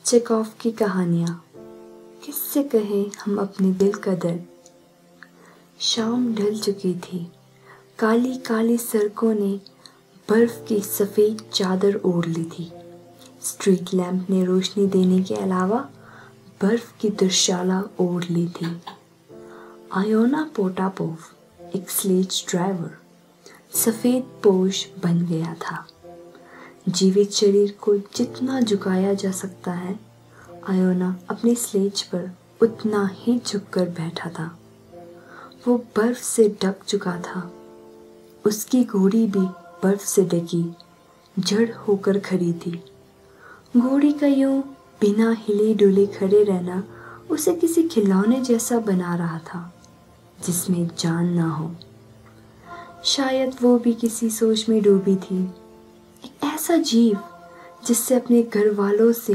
Chekhov की कहानियाँ, किससे कहे हम अपने दिल का दर्द। शाम ढल चुकी थी, काली काली सड़कों ने बर्फ की सफ़ेद चादर ओढ़ ली थी। स्ट्रीट लैंप ने रोशनी देने के अलावा बर्फ की दुशाला ओढ़ ली थी। आयोना पोटापोव, एक स्लेज ड्राइवर, सफ़ेद पोश बन गया था। जीवित शरीर को जितना झुकाया जा सकता है, आयोना अपनी स्लेज पर उतना ही झुककर बैठा था। वो बर्फ से ढक चुका था। उसकी घोड़ी भी बर्फ से ढकी जड़ होकर खड़ी थी। घोड़ी का यूं बिना हिले डुले खड़े रहना उसे किसी खिलौने जैसा बना रहा था, जिसमें जान ना हो। शायद वो भी किसी सोच में डूबी थी। एक ऐसा जीव जिससे अपने घर वालों से,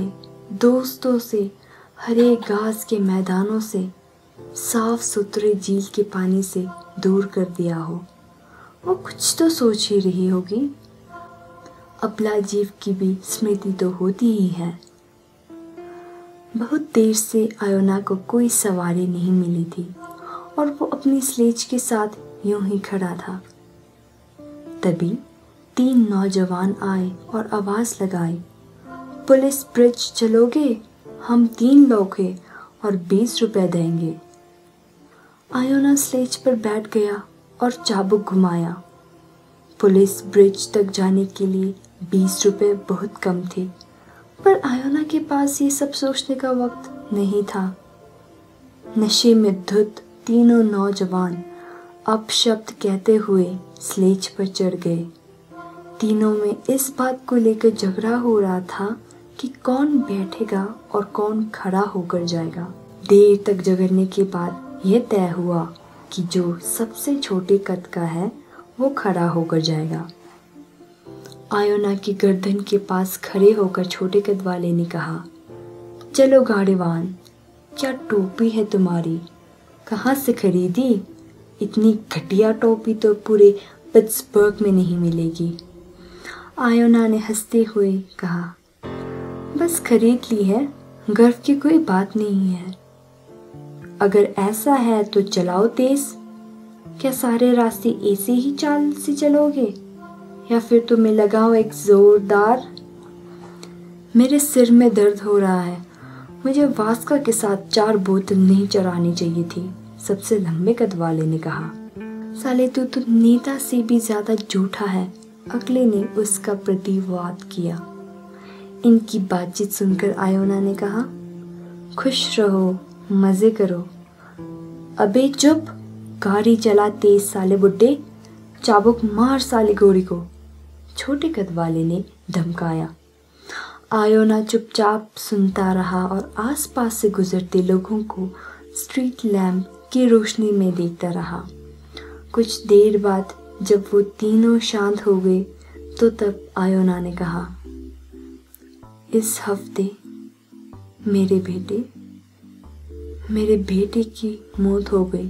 दोस्तों से, हरे घास के मैदानों से, साफ सुथरे झील के पानी से दूर कर दिया हो। वो कुछ तो सोच ही रही होगी। अबला जीव की भी स्मृति तो होती ही है। बहुत देर से आयोना को कोई सवारी नहीं मिली थी और वो अपनी स्लेज के साथ यूं ही खड़ा था। तभी 3 नौजवान आए और आवाज लगाई, पुलिस ब्रिज चलोगे? हम 3 लोग हैं और 20 रुपए देंगे। आयोना स्लेज पर बैठ गया और चाबुक घुमाया। पुलिस ब्रिज तक जाने के लिए 20 रुपए बहुत कम थे, पर आयोना के पास ये सब सोचने का वक्त नहीं था। नशे में धुत तीनों नौजवान अपशब्द कहते हुए स्लेज पर चढ़ गए। तीनों में इस बात को लेकर झगड़ा हो रहा था कि कौन बैठेगा और कौन खड़ा होकर जाएगा। देर तक झगड़ने के बाद यह तय हुआ कि जो सबसे छोटे कद का है वो खड़ा होकर जाएगा। आयोना की गर्दन के पास खड़े होकर छोटे कद वाले ने कहा, चलो गाड़ीवान, क्या टोपी है तुम्हारी? कहाँ से खरीदी? इतनी घटिया टोपी तो पूरे पिट्सबर्ग में नहीं मिलेगी। आयोना ने हंसते हुए कहा, बस खरीद ली है, गर्व की कोई बात नहीं है। अगर ऐसा है तो चलाओ तेज। क्या सारे रास्ते ऐसे ही चाल से चलोगे या फिर तुम्हें लगाओ एक जोरदार? मेरे सिर में दर्द हो रहा है। मुझे वास्का के साथ 4 बोतल नहीं चढ़ानी चाहिए थी, सबसे लंबे कद वाले ने कहा। साले तू तो नेता से भी ज्यादा झूठा है, अगले ने उसका प्रतिवाद किया। इनकी बातचीत सुनकर आयोना ने कहा, खुश रहो, मजे करो। अबे चुप, गाड़ी चला तेज साले बुड्ढे, चाबुक मार साले घोड़ी को, छोटे कद वाले ने धमकाया। आयोना चुपचाप सुनता रहा और आसपास से गुजरते लोगों को स्ट्रीट लैंप की रोशनी में देखता रहा। कुछ देर बाद जब वो तीनों शांत हो गए तो तब आयोना ने कहा, इस हफ्ते मेरे बेटे की मौत हो गई।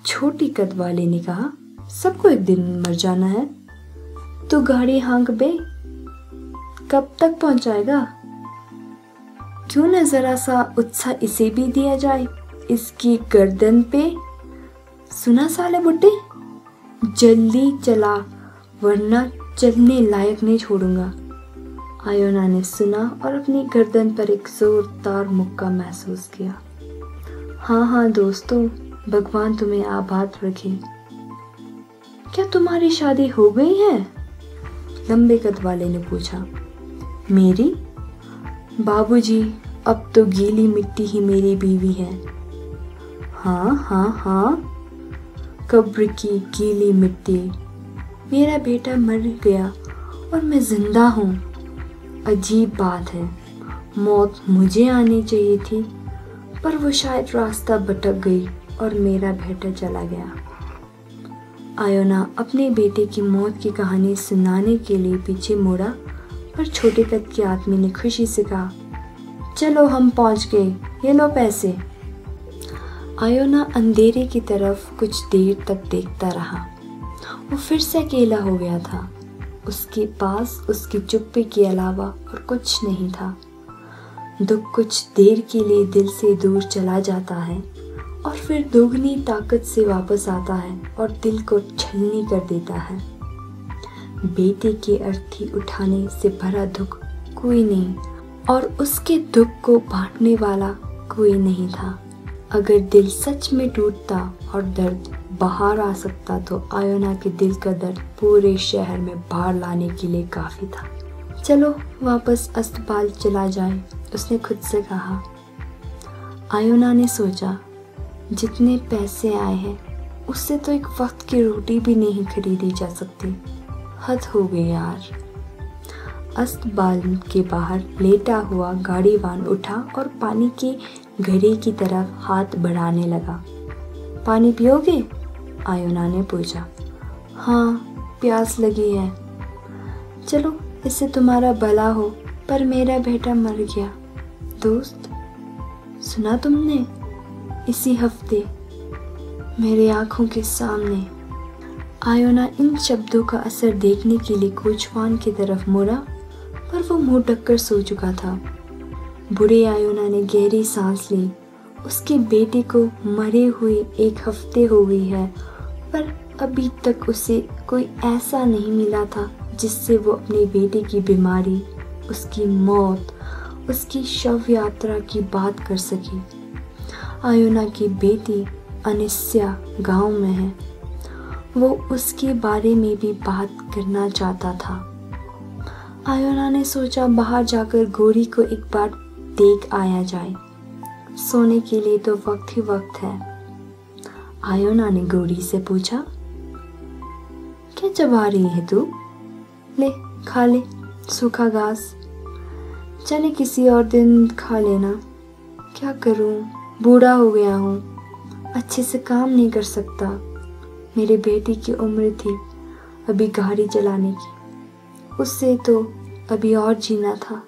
छोटी कद वाले ने कहा, सबको एक दिन मर जाना है। तू गाड़ी हाँक बे, कब तक पहुंचाएगा? क्यों न जरा सा उत्साह इसे भी दिया जाए, इसकी गर्दन पे। सुना साले बुड्ढे, जल्दी चला वरना चलने लायक नहीं छोड़ूंगा। आयोना ने सुना और अपनी गर्दन पर एक जोरदार मुक्का महसूस किया। हाँ दोस्तों, भगवान तुम्हें आबाद रखे। क्या तुम्हारी शादी हो गई है? लंबे कद वाले ने पूछा। मेरी? बाबूजी, अब तो गीली मिट्टी ही मेरी बीवी है। हाँ, कब्र की गीली मिट्टी। मेरा बेटा मर गया और मैं जिंदा हूँ। अजीब बात है, मौत मुझे आनी चाहिए थी, पर वो शायद रास्ता भटक गई और मेरा बेटा चला गया। आयोना अपने बेटे की मौत की कहानी सुनाने के लिए पीछे मुड़ा, पर छोटे कद के आदमी ने खुशी से कहा, चलो हम पहुंच गए, ये लो पैसे। आयोना अंधेरे की तरफ कुछ देर तक देखता रहा। वो फिर से अकेला हो गया था। उसके पास उसकी चुप्पी के अलावा और कुछ नहीं था। दुख कुछ देर के लिए दिल से दूर चला जाता है और फिर दोगुनी ताकत से वापस आता है और दिल को छलनी कर देता है। बेटे की अर्थी उठाने से भरा दुख कोई नहीं और उसके दुख को बांटने वाला कोई नहीं था। अगर दिल सच में टूटता और दर्द बाहर आ सकता तो आयोना के दिल का दर्द पूरे शहर में बाहर लाने के लिए काफी था। चलो वापस अस्पताल चला जाए, उसने खुद से कहा। आयोना ने सोचा, जितने पैसे आए हैं उससे तो एक वक्त की रोटी भी नहीं खरीदी जा सकती। हद हो गई यार। अस्पताल के बाहर लेटा हुआ गाड़ीवान उठा और पानी के घड़े की तरफ हाथ बढ़ाने लगा। पानी पियोगे? आयोना ने पूछा। हाँ, प्यास लगी है। चलो, इससे तुम्हारा भला हो, पर मेरा बेटा मर गया। दोस्त, सुना तुमने? इसी हफ्ते मेरे आंखों के सामने। आयोना इन शब्दों का असर देखने के लिए कोचवान की तरफ मुड़ा, पर वो मुंह ढककर सो चुका था। बूढ़े आयोना ने गहरी सांस ली। उसके बेटे को मरे हुए 1 हफ्ते हो गई है, पर अभी तक उसे कोई ऐसा नहीं मिला था जिससे वो अपने बेटे की बीमारी, उसकी मौत, उसकी शव यात्रा की बात कर सके। आयोना की बेटी अनिस्या गांव में है। वो उसके बारे में भी बात करना चाहता था। आयोना ने सोचा बाहर जाकर गौरी को एक बार देख आया जाए। सोने के लिए तो वक्त ही वक्त है। आयोना ने गौरी से पूछा, क्या चबा रही है तू? ले, खा ले सूखा घास। चले किसी और दिन खा लेना। क्या करूं, बूढ़ा हो गया हूं, अच्छे से काम नहीं कर सकता। मेरे बेटी की उम्र थी अभी गाड़ी चलाने की, उससे तो अभी और जीना था।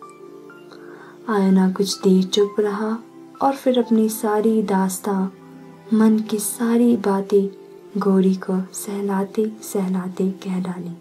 आयोना कुछ देर चुप रहा और फिर अपनी सारी दास्तां, मन की सारी बातें गौरी को सहलाते सहलाते कह डाली।